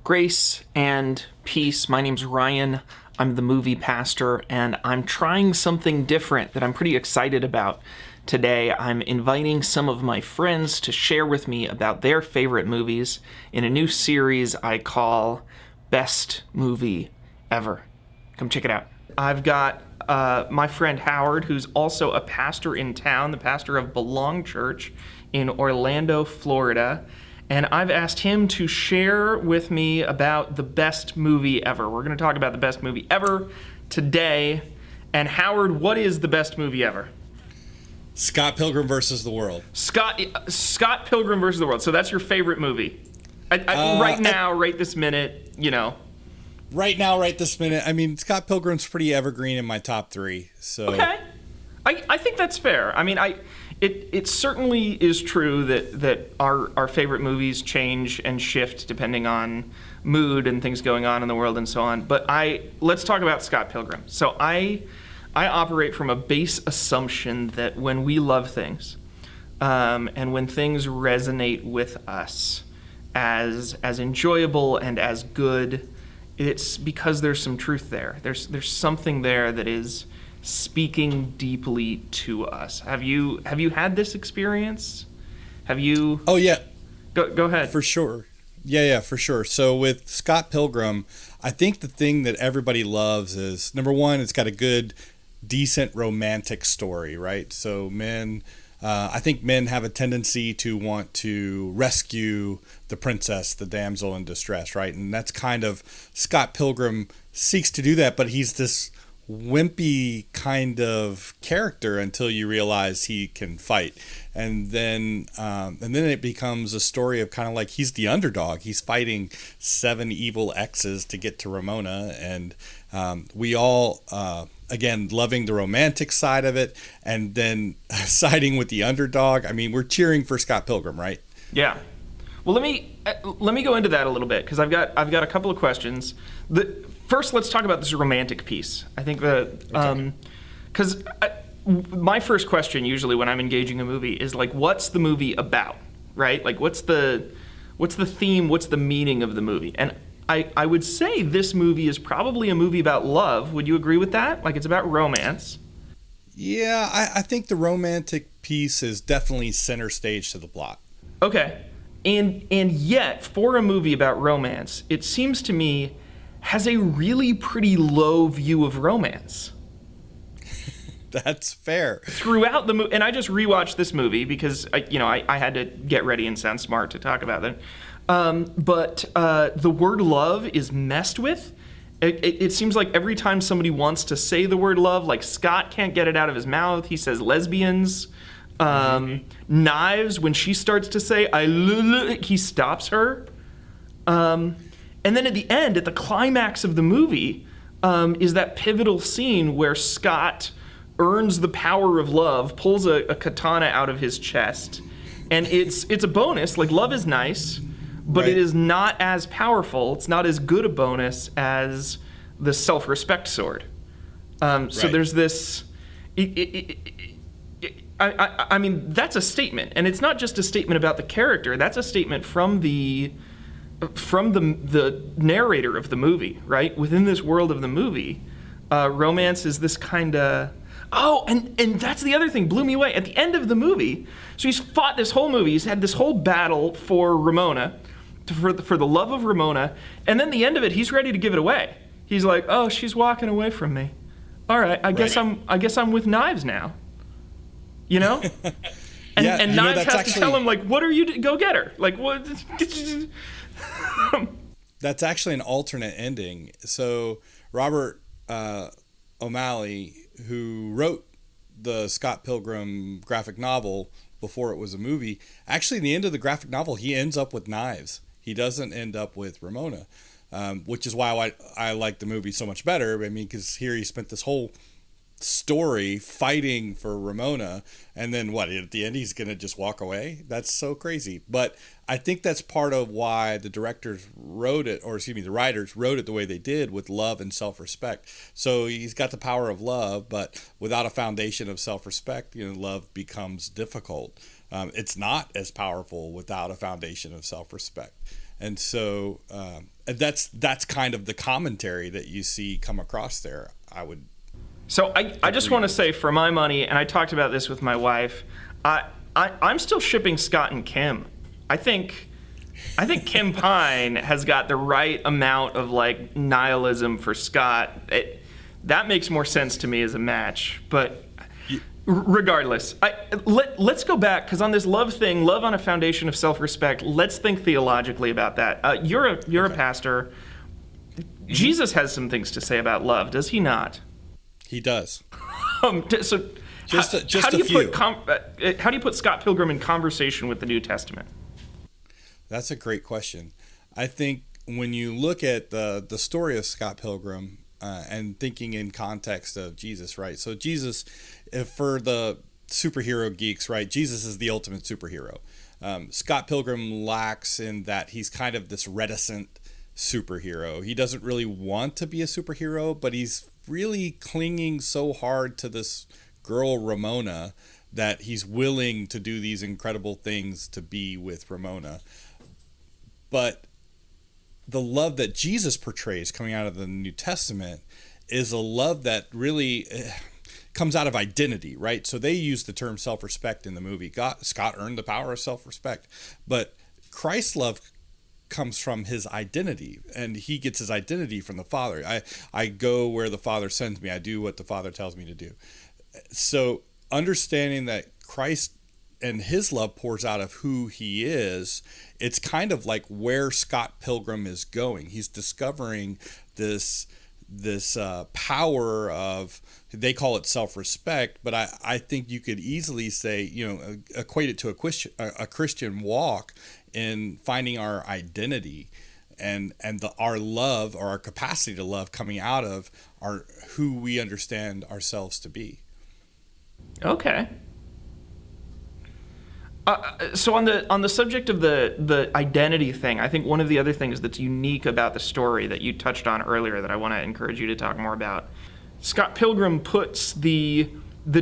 Grace and peace. My name's Ryan. I'm the movie pastor, and I'm trying something different that I'm pretty excited about today. I'm inviting some of my friends to share with me about their favorite movies in a new series I call Best Movie Ever. Come check it out. I've got my friend Howard, who's also a pastor in town, the pastor of Belong Church in Orlando, Florida. And I've asked him to share with me about the best movie ever. We're going to talk about the best movie ever today. And Howard, what is the best movie ever? Scott Pilgrim versus the World. Scott Pilgrim versus the World. So that's your favorite movie? Right now, right this minute, you know. Right now, right this minute. I mean, Scott Pilgrim's pretty evergreen in my top three. So okay, I think that's fair. I mean, it certainly is true that our favorite movies change and shift depending on mood and things going on in the world and so on. But let's talk about Scott Pilgrim. So I operate from a base assumption that when we love things, and when things resonate with us as enjoyable and as good, it's because there's some truth there. There's something there that is speaking deeply to us. Have you had this experience? Have you? Oh yeah. Go ahead. For sure. Yeah, for sure. So with Scott Pilgrim, I think the thing that everybody loves is, number one, it's got a good, decent romantic story, right? So I think men have a tendency to want to rescue the princess, the damsel in distress, right? And that's kind of, Scott Pilgrim seeks to do that, but he's this wimpy kind of character until you realize he can fight. And then it becomes a story of kind of like he's the underdog. He's fighting 7 evil exes to get to Ramona. And we all, again, loving the romantic side of it and then siding with the underdog. I mean, we're cheering for Scott Pilgrim, right? Yeah. Well, let me go into that a little bit because I've got a couple of questions. First, let's talk about this romantic piece. I think that because my first question usually when I'm engaging a movie is like, what's the movie about, right? Like, what's the theme? What's the meaning of the movie? And I would say this movie is probably a movie about love. Would you agree with that? Like, it's about romance. Yeah, I think the romantic piece is definitely center stage to the plot. Okay. And yet, for a movie about romance, it seems to me has a really pretty low view of romance. That's fair. Throughout the movie, and I just rewatched this movie because I had to get ready and sound smart to talk about it. But the word love is messed with. It seems like every time somebody wants to say the word love, like Scott can't get it out of his mouth. He says lesbians. Knives, when she starts to say he stops her. And then at the end, at the climax of the movie, is that pivotal scene where Scott earns the power of love, pulls a katana out of his chest, and it's a bonus. Like, love is nice, but It is not as powerful. It's not as good a bonus as the self-respect sword. So there's this. I mean, that's a statement, and it's not just a statement about the character. That's a statement from the narrator of the movie, right? Within this world of the movie, romance is this kind of... Oh, and that's the other thing, blew me away. At the end of the movie, so he's fought this whole movie, he's had this whole battle for Ramona, for the love of Ramona, and then the end of it, he's ready to give it away. He's like, oh, she's walking away from me. All right, I guess I'm with Knives now. You know? And Knives has to tell him, like, what are you... Go get her. Like, what... That's actually an alternate ending. So Robert O'Malley, who wrote the Scott Pilgrim graphic novel before it was a movie, actually in the end of the graphic novel, he ends up with Knives. He doesn't end up with Ramona, which is why I like the movie so much better. I mean, because here he spent this whole story fighting for Ramona, and then at the end he's gonna just walk away. That's so crazy. But I think that's part of why the directors wrote it, or excuse me, the writers wrote it the way they did, with love and self-respect. So he's got the power of love, but without a foundation of self-respect, love becomes difficult. It's not as powerful without a foundation of self-respect. And so that's kind of the commentary that you see come across there. I would. So I just want to say, for my money, and I talked about this with my wife, I'm still shipping Scott and Kim. I think Kim Pine has got the right amount of like nihilism for Scott. That makes more sense to me as a match. But regardless, let's go back, because on this love thing, love on a foundation of self-respect, let's think theologically about that. You're a pastor. Jesus has some things to say about love, does he not? He does. So just how do a you few. how do you put Scott Pilgrim in conversation with the New Testament? That's a great question. I think when you look at the story of Scott Pilgrim and thinking in context of Jesus, right? So Jesus, for the superhero geeks, right? Jesus is the ultimate superhero. Scott Pilgrim lacks in that he's kind of this reticent superhero. He doesn't really want to be a superhero, but he's really clinging so hard to this girl Ramona that he's willing to do these incredible things to be with Ramona. But the love that Jesus portrays coming out of the New Testament is a love that really comes out of identity, right? So they use the term self-respect in the movie. Scott earned the power of self-respect, but Christ's love comes from his identity, and he gets his identity from the Father. I go where the Father sends me. I do what the Father tells me to do. So understanding that Christ and his love pours out of who he is, it's kind of like where Scott Pilgrim is going. He's discovering this power of, they call it self-respect, but I think you could easily say, equate it to a Christian walk in finding our identity and our love, or our capacity to love, coming out of our who we understand ourselves to be. Okay. So on the subject of the identity thing, I think one of the other things that's unique about the story that you touched on earlier that I want to encourage you to talk more about, Scott Pilgrim puts the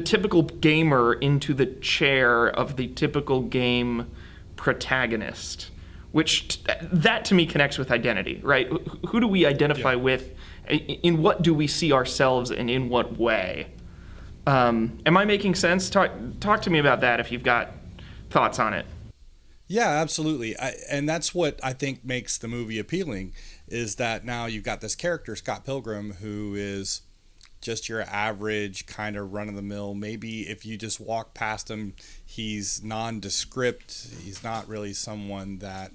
typical gamer into the chair of the typical game protagonist, which that to me connects with identity, right? Who do we identify with? In what do we see ourselves, and in what way? Am I making sense? Talk to me about that if you've got thoughts on it. Yeah, absolutely. And that's what I think makes the movie appealing, is that now you've got this character, Scott Pilgrim, who is just your average kind of run-of-the-mill. Maybe if you just walk past him, he's nondescript. He's not really someone that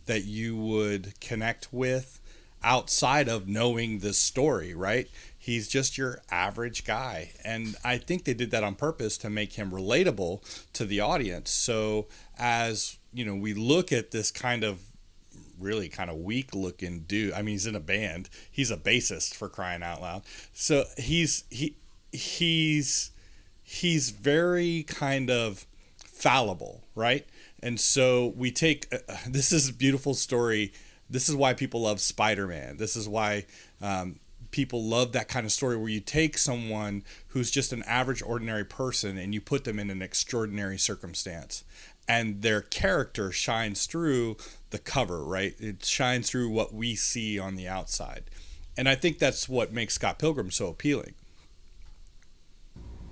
that you would connect with outside of knowing this story, right? He's just your average guy. And I think they did that on purpose to make him relatable to the audience. So as, we look at this really kind of weak looking dude. I mean, he's in a band. He's a bassist, for crying out loud. So he's very kind of fallible, right? And so we take this is a beautiful story. This is why people love Spider-Man. This is why people love that kind of story, where you take someone who's just an average, ordinary person and you put them in an extraordinary circumstance, and their character shines through the cover, right? It shines through what we see on the outside. And I think that's what makes Scott Pilgrim so appealing.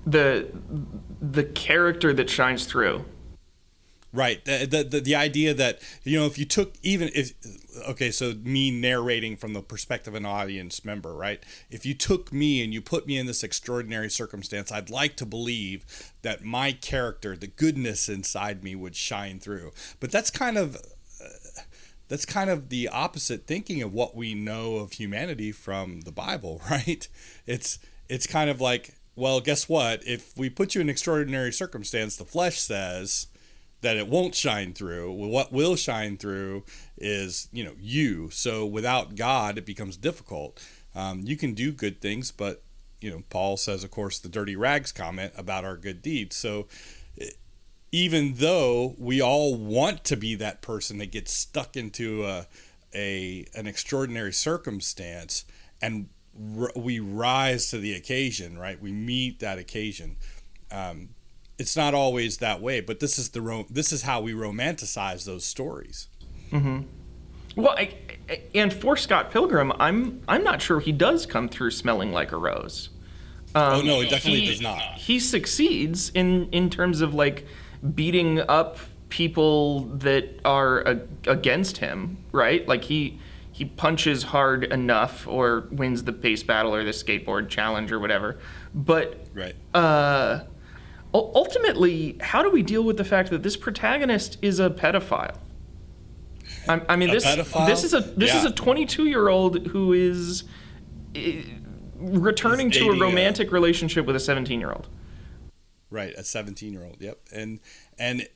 The character that shines through. Right. The idea that, if you took, so me narrating from the perspective of an audience member, right? If you took me and you put me in this extraordinary circumstance, I'd like to believe that my character, the goodness inside me, would shine through. But that's kind of the opposite thinking of what we know of humanity from the Bible, right? It's kind of like, well, guess what? If we put you in extraordinary circumstance, the flesh says that it won't shine through. What will shine through is, you. So without God, it becomes difficult. You can do good things, but, Paul says, of course, the dirty rags comment about our good deeds. So even though we all want to be that person that gets stuck into an extraordinary circumstance, and we rise to the occasion, right? We meet that occasion. It's not always that way, but this is how we romanticize those stories. Mm-hmm. Well, and for Scott Pilgrim, I'm not sure he does come through smelling like a rose. Oh no, it definitely does not. He succeeds in terms of like beating up people that are against him, right? Like he punches hard enough or wins the pace battle or the skateboard challenge or whatever. But Right. Ultimately, how do we deal with the fact that this protagonist is a pedophile? I mean, this is a 22-year-old who is returning to a romantic relationship with a 17-year-old. Right, a 17-year-old. Yep. And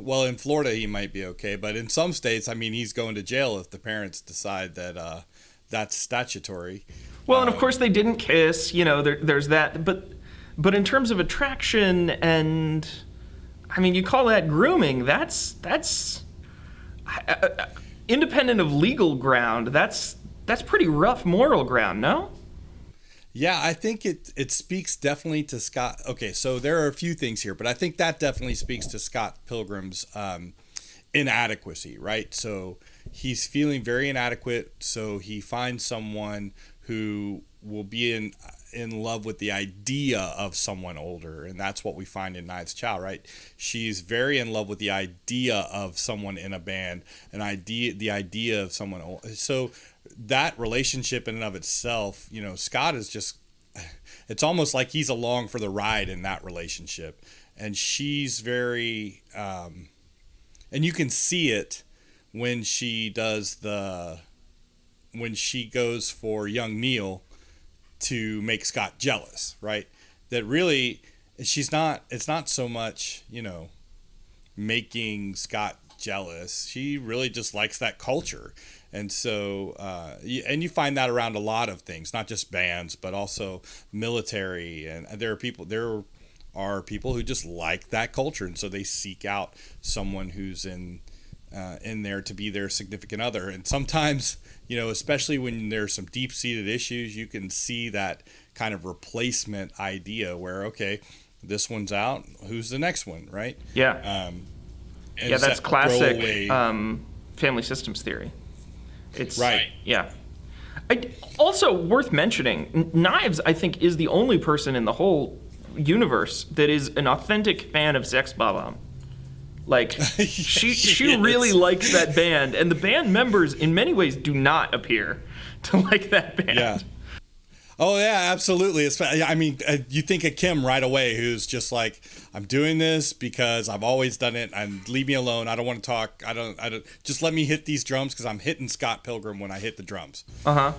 well, in Florida he might be okay, but in some states, I mean, he's going to jail if the parents decide that that's statutory. Well, and of course they didn't kiss. You know, there's that. But in terms of attraction, and I mean, you call that grooming? That's independent of legal ground. That's pretty rough moral ground, no? Yeah, I think it speaks definitely to Scott. Okay, so there are a few things here, but I think that definitely speaks to Scott Pilgrim's inadequacy, right? So he's feeling very inadequate, so he finds someone who will be in love with the idea of someone older, and that's what we find in Knight's Chow, right? She's very in love with the idea of someone in a band, the idea of someone old. So that relationship in and of itself, you know, Scott is just, it's almost like he's along for the ride in that relationship, and she's very and you can see it when she goes for young Neil to make Scott jealous, right? That really, it's not so much, you know, making Scott jealous. She really just likes that culture. And so, and you find that around a lot of things, not just bands, but also military. And there are people who just like that culture. And so they seek out someone who's in there to be their significant other. And sometimes, you know, especially when there's some deep-seated issues, you can see that kind of replacement idea where, okay, this one's out, who's the next one, right? Yeah. Yeah, that's classic family systems theory. It's right. Yeah. Also worth mentioning, Knives, I think, is the only person in the whole universe that is an authentic fan of Sex Bomb. Like, she really likes that band, and the band members, in many ways, do not appear to like that band. Yeah. Oh, yeah, absolutely. I mean, you think of Kim right away, who's just like, I'm doing this because I've always done it, and leave me alone. I don't want to talk. I don't. Just let me hit these drums because I'm hitting Scott Pilgrim when I hit the drums. Uh-huh.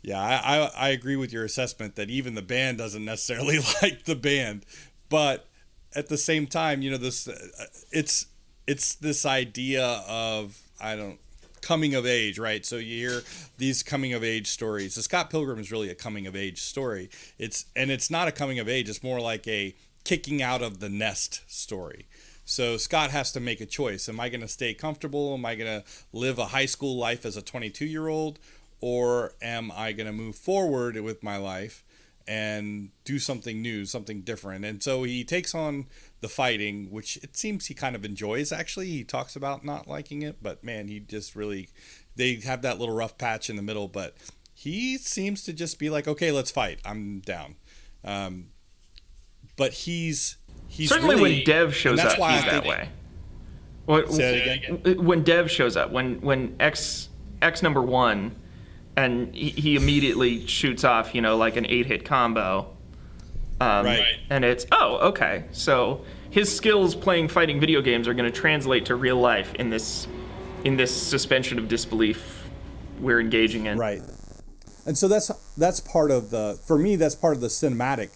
Yeah, I agree with your assessment that even the band doesn't necessarily like the band, but at the same time, you know, this it's this idea of coming of age, right? So you hear these coming of age stories. So Scott Pilgrim is really a coming of age story. It's not a coming of age. It's more like a kicking out of the nest story. So Scott has to make a choice. Am I going to stay comfortable? Am I going to live a high school life as a 22-year-old? Or am I going to move forward with my life and do something new, something different? And so he takes on the fighting, which it seems he kind of enjoys, actually. He talks about not liking it, but man, he just really, they have that little rough patch in the middle, but he seems to just be like, okay, let's fight. I'm down. But he's certainly really, when Dev shows up, he's that way. Say that again? When Dev shows up, when X number one, and he immediately shoots off, you know, like an 8-hit combo. Right. And it's, oh, okay. So his skills playing fighting video games are going to translate to real life in this suspension of disbelief we're engaging in. Right. And so that's part of for me, that's part of the cinematic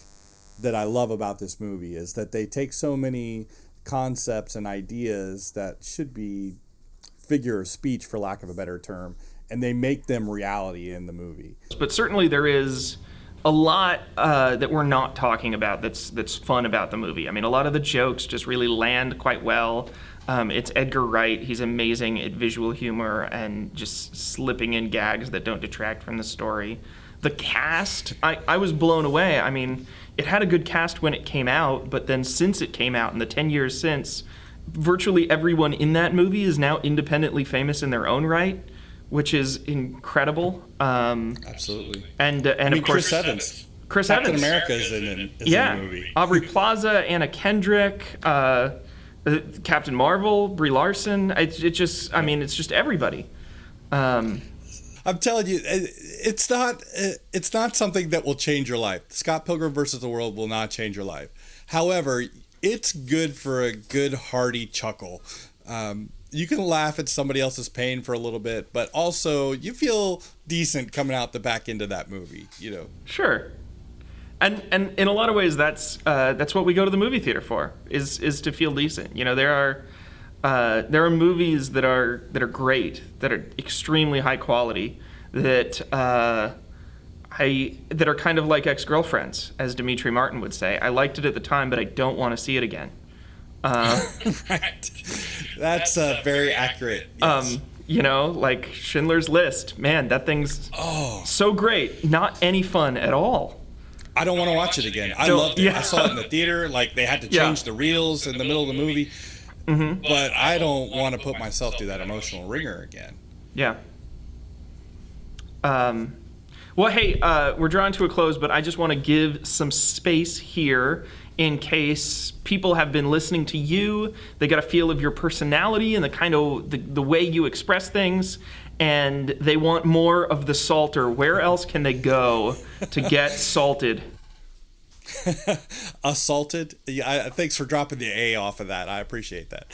that I love about this movie, is that they take so many concepts and ideas that should be figure of speech, for lack of a better term, and they make them reality in the movie. But certainly there is a lot that we're not talking about that's fun about the movie. I mean, a lot of the jokes just really land quite well. It's Edgar Wright. He's amazing at visual humor and just slipping in gags that don't detract from the story. The cast, I was blown away. I mean, it had a good cast when it came out, but then since it came out in the 10 years since, virtually everyone in that movie is now independently famous in their own right, which is incredible. Absolutely. And of course, Chris Evans. Captain America is in the movie. Aubrey Plaza, Anna Kendrick, Captain Marvel, Brie Larson. It's just everybody. I'm telling you, it's not something that will change your life. Scott Pilgrim versus the World will not change your life. However, it's good for a good hearty chuckle. You can laugh at somebody else's pain for a little bit, but also you feel decent coming out the back end of that movie, Sure. And in a lot of ways, that's what we go to the movie theater for, is to feel decent. There are movies that are great, that are extremely high quality, that are kind of like Ex-Girlfriends, as Dimitri Martin would say. I liked it at the time, but I don't want to see it again. Right. That's very accurate. Yes. Like Schindler's List. Man, that thing's so great. Not any fun at all. I don't want to watch it again. I loved it. Yeah. I saw it in the theater. Like, they had to change the reels in the middle of the movie. Mm-hmm. But I don't want to put myself through that emotional ringer again. Yeah. Well, hey, we're drawing to a close, but I just want to give some space here in case people have been listening to you. They got a feel of your personality and the kind of the way you express things, and they want more of the salter. Where else can they go to get salted? Assaulted? Yeah, thanks for dropping the A off of that. I appreciate that.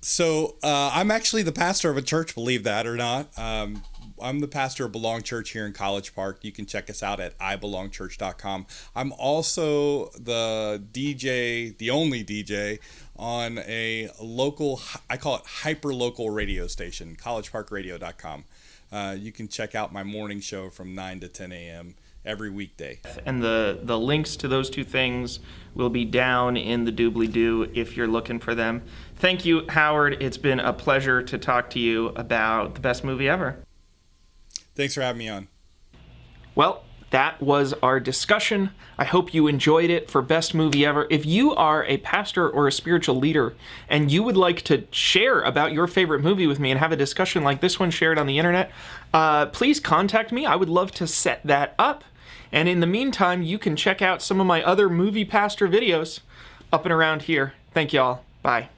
So I'm actually the pastor of a church, believe that or not. I'm the pastor of Belong Church here in College Park. You can check us out at ibelongchurch.com. I'm also the DJ, the only DJ on a local, I call it hyper-local radio station, collegeparkradio.com. You can check out my morning show from 9 to 10 a.m. every weekday. And the links to those two things will be down in the doobly-doo if you're looking for them. Thank you, Howard. It's been a pleasure to talk to you about the best movie ever. Thanks for having me on. Well, that was our discussion. I hope you enjoyed it for Best Movie Ever. If you are a pastor or a spiritual leader and you would like to share about your favorite movie with me and have a discussion like this one shared on the internet, please contact me. I would love to set that up. And in the meantime, you can check out some of my other movie pastor videos up and around here. Thank y'all. Bye.